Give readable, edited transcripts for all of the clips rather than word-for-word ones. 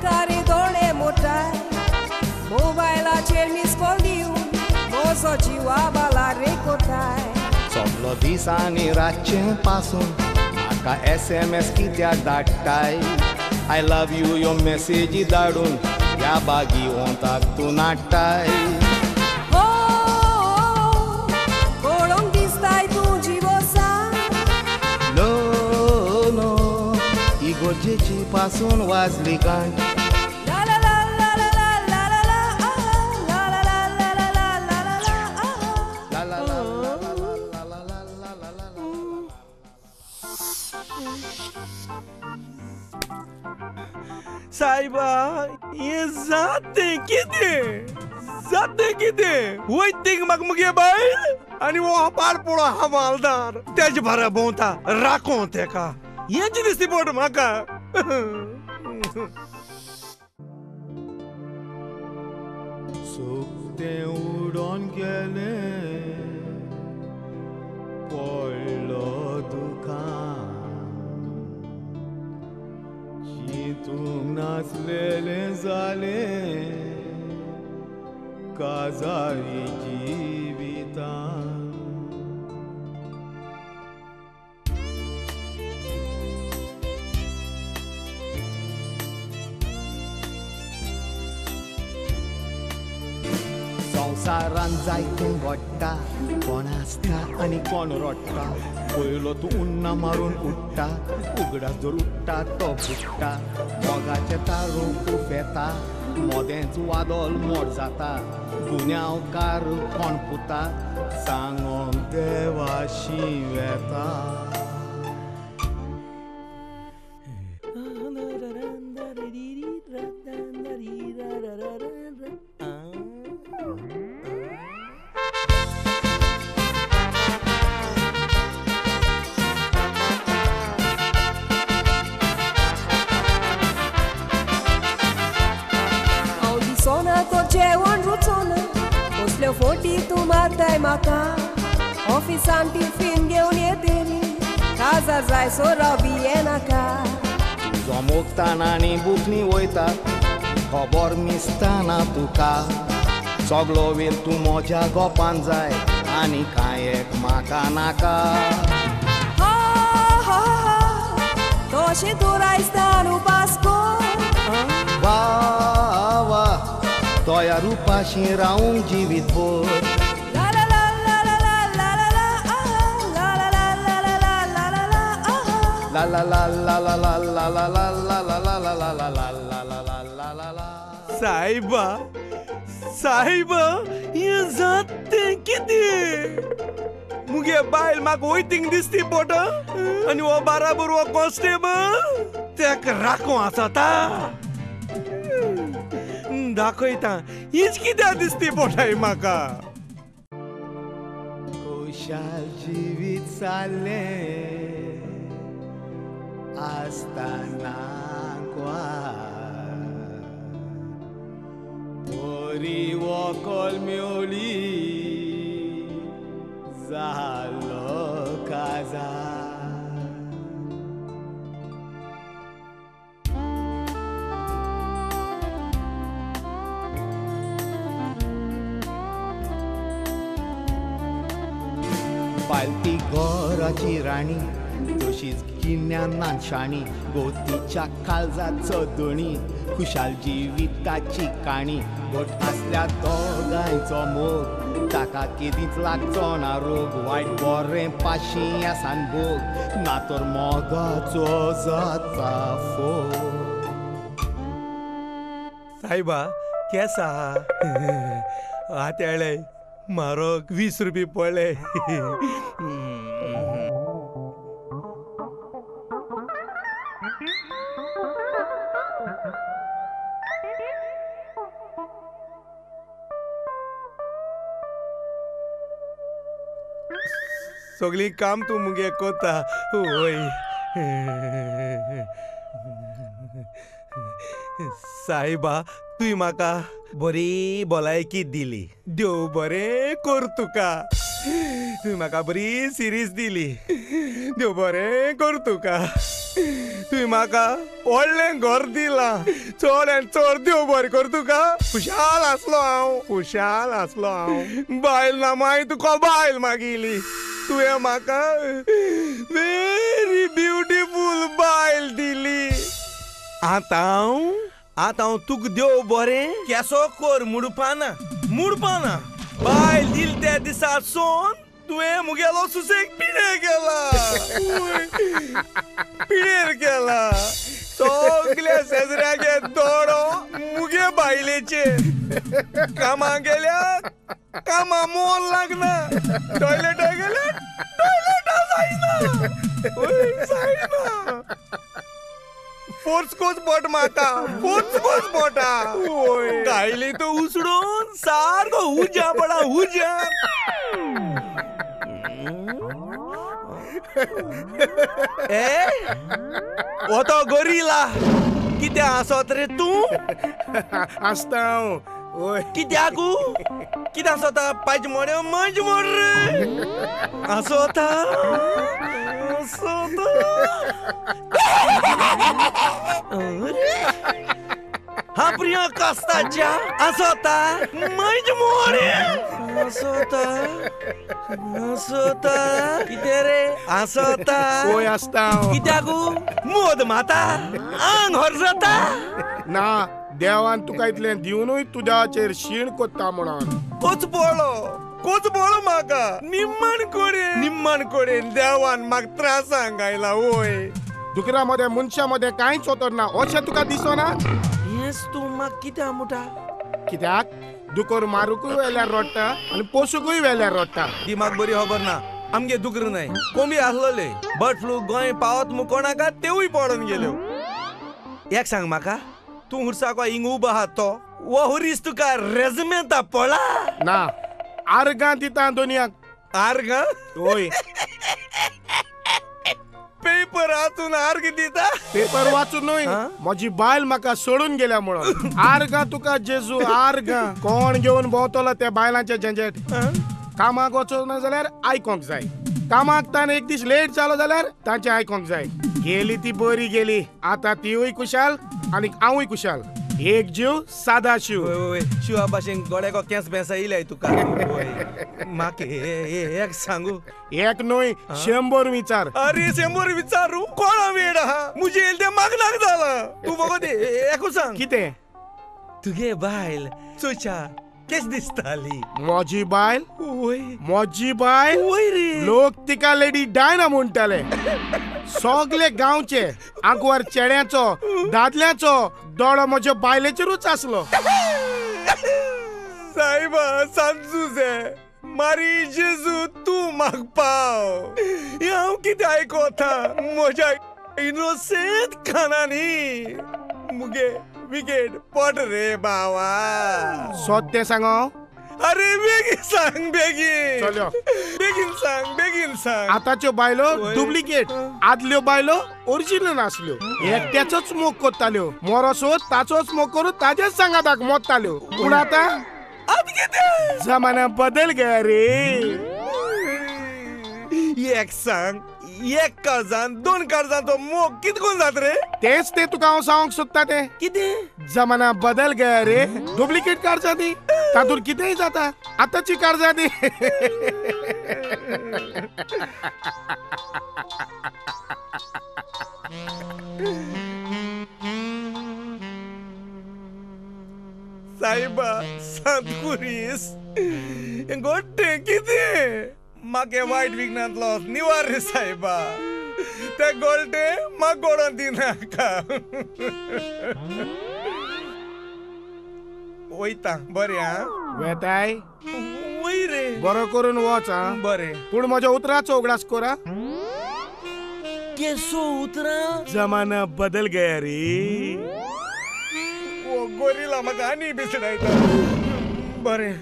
care doळे मोठाय मोबायलाचेर miss call दिवन म्हजो जिवा रे कोताय सगलो दीस आनी रातचें पासून म्हाका SMS कित्याक धाडटाय आय लव यू ह्यो मेसेजी धाडून ह्या बागी वोंताक तूं नाडटाय पळोवंक दिसताय तूं जिवोसा नो नो इगोर्जेची पासून वाजली गांठ सायबा हे जाते किते वयतीक म्हाका मुगे बायल आनी वो पाड पळो हवालदार तेज भरा भोंवता राखो तेका हेच दिसती पड म्हाका सुकतें उडोन गेलें पडलो दुकान चिंतूंक नासलेलें जालें काजारी जिवितान संवसारान जायतें घडटा कोण आसता आनी कोण रडटा पयलो तूं उन्ना मारून उठ्ठा उगडास जर उठ्ठा तो बुट्टा मोगाचें तारूंक उफेता मोदेंच वादोल मोड जाता गुन्यांवकार कोण पुता सांगोंक देवाशी वेता जेवण रुचोना कसल्यो फोटी तूं मारताय म्हाका ऑफिसान टिफीन घेवन येतेली काजार जाय सोराव बी येनाका तुजो मोगताना आनी बुकनी वयता खबर मिसताना तुका सगलो वेल तूं मोज्या गोपान जाय आनी कांय एक म्हाका नाका तोशें तूं रायस्तान उपासको वा वा तोया रुपाशी रावूंक जिवीतभर ला ला ला ला ला ला ला ला ला ला ला ला ला ला ला ला ला ला सायबा सायबा हे जाते कितें मुगे बायल म्हाका वयतींग दिसती पोट आनी हो बराबर हो कॉन्स्टेबल तेका राखो आसता दाखयता हीच कित्याक दिसती पोटाय म्हाका खुशाल जिवीत जाल्लें आसतना बरी वोकल मेवली जालो काजार पालती घराची राणी तशीच गिन्यान नानशाणी गोतीच्या काळजात चदणी खुशाल जिविताची काणी घट आसल्या दोगांयचो मोग ताका केदीच लागचो ना रोग वायट बरें पाशी आसान भोग ना तर मोगाचो जाता फोग सायबा केसा आतेळे म्हारग 20 रुपये पडले सगळी काम तू मुगे कोता होय सायबा तुई म्हाका बरी भलायकी दिली देव बरें कर तुका तुवें म्हाका बरी सिरीज दिली देव बरें कर तुका तुवें तुवें म्हाका व्हडलें घर दिलां चड चड देव बरें कर तुका खुशाल आसलो हांव बायल ना मागीर तुका बायल मागिली तुवें म्हाका व्हेरी ब्युटिफूल बायल दिली आतां हांव तुका देव बरें केसो कर मुडपाना बायल दिल त्या दिसा सोन तुवें मुगेलो सुसेग पिडेर केला सगल्या शेजऱ्यागे दोडो मुगे बायलेचेर कामा गेल्या कामा मोल लागना टॉयलेटा गेल्या टॉयलेटा जायना फोर्स कोच पोट माता गायली तो उसडून सारको हुजा पडा हुजा ओतो गोरिला कित्या हसत रे तूं हसता कित्या हसता पायज मोड्यो मंज मोड रे हसता हा प्रिया कास्ताच्या हसता मंज मोडे हसता कितें रे हसता ओय हसता कित्याकू मोद माता आंग हरजता ना देवान तुका इतलें दिवनूय तुज्याचेर शीण कोत्ता म्हणून कोच बोळो म्हाका निम्मण कोडेन देवान म्हाका त्रासांक घायला वय दुकरा मध्ये मनशा मध्ये कांयच होतर ना अशें तुका दिसना हेच तूं म्हाका कित्या मुटा कित्याक दुकोर मारूकूय वेल्यार रडटा आनी पोसूकूय वेल्यार रडटा ती म्हाका बरी खबर ना आमगे दुकर न्हय कोंबी आसलोले बर्ड फ्लू गोंय पावत मु कोणाका तेवूय पडून गेल्यो एक सांग म्हाका तूं हुर्साको हिंग उबो आहा तो वो हुरीस तुका रेजमेंटा पळा ना आर्गां दिता दोनयाक आर्गां ओय पेपर वाचून आर्ग दिता पेपर वाचून न्हय म्हजी बायल म्हाका सोडून गेल्या म्हणून आर्गां तुका जेजू आर्गां कोण घेवन भोंवतलो त्या बायलांचे झंझट कामाक वचूं जाल्यार आयकोंक जाय कामाक तान एक दीस लेट जालो जाल्यार तांचे आयकोंक जाय गेली ती बरी गेली आतां तिवूय कुशाल आनी हांवूय कुशाल एक जीव सादा शिव शिवा भाशेन गोड्याको केंस बेंसा इल्याय तुका म्हाका एक सांगू एक न्हय 100 विचार अरे 100 विचारू कोणा वेड आहा मुजे येल ते मागनाक जाला तूं फकत एकू सांग कितें तुगे बायल चोचा केस दिसताली म्हजी बायल वय रे लोक तिका लेडी डायना म्हणटाले सगळे गांवचे आंकवार चेड्याचो दादल्याचो दोळो म्हज्या बायलेचेरूच आसलो सायबा सांजू जे मारी जेजू तूं म्हाका पाव हांव कितें आयकोता म्हज्या इनोसेंट कानांनी मुगे विकेट पट रे बावा सत्य सांगो अरे बेगीन सांग चलो बेगीन सांग आताच्यो बायलो डुप्लिकेट आदल्यो बायलो ओरिजिनल आसल्यो एकट्याचोच मोग कोत्ताल्यो मोरोसो ताचोच मोग करून ताजेच सांगाताक मोडटाल्यो पूण आतां जमाना बदल गया रे एक सांग एक कर्जान 2 कर्जांचो मोग कितकोन जात रे तेच ते तुका हांव सांगूंक सोदता ते कितें जमाना बदल गया रे डुप्लिकेट कर्जां दी तातूंत कितेंय जाता आतांची कर्जां दी सायबा सांतकुरीस गोट्टे कितें म्हाका वायट विघ्नांतलो निवार रे सायबा ते गोल्टे म्हाका गोडोन दिनाका वयता बरें आं वेताय वय रे बरो करून वच आं बरें पूण म्हज्या उतराचो उगडास कोरा केसो उतरां जमाना बदल गया रे ओ गोरिला म्हाका आनी बिसडायता बरें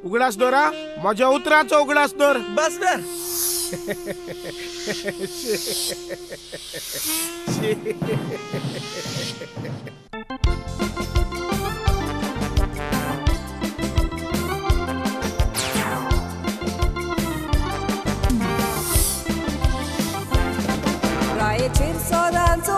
उगडास दोरा म्हज्या उतराचो उगडास दोर बस तर रायेचेर सोदांचो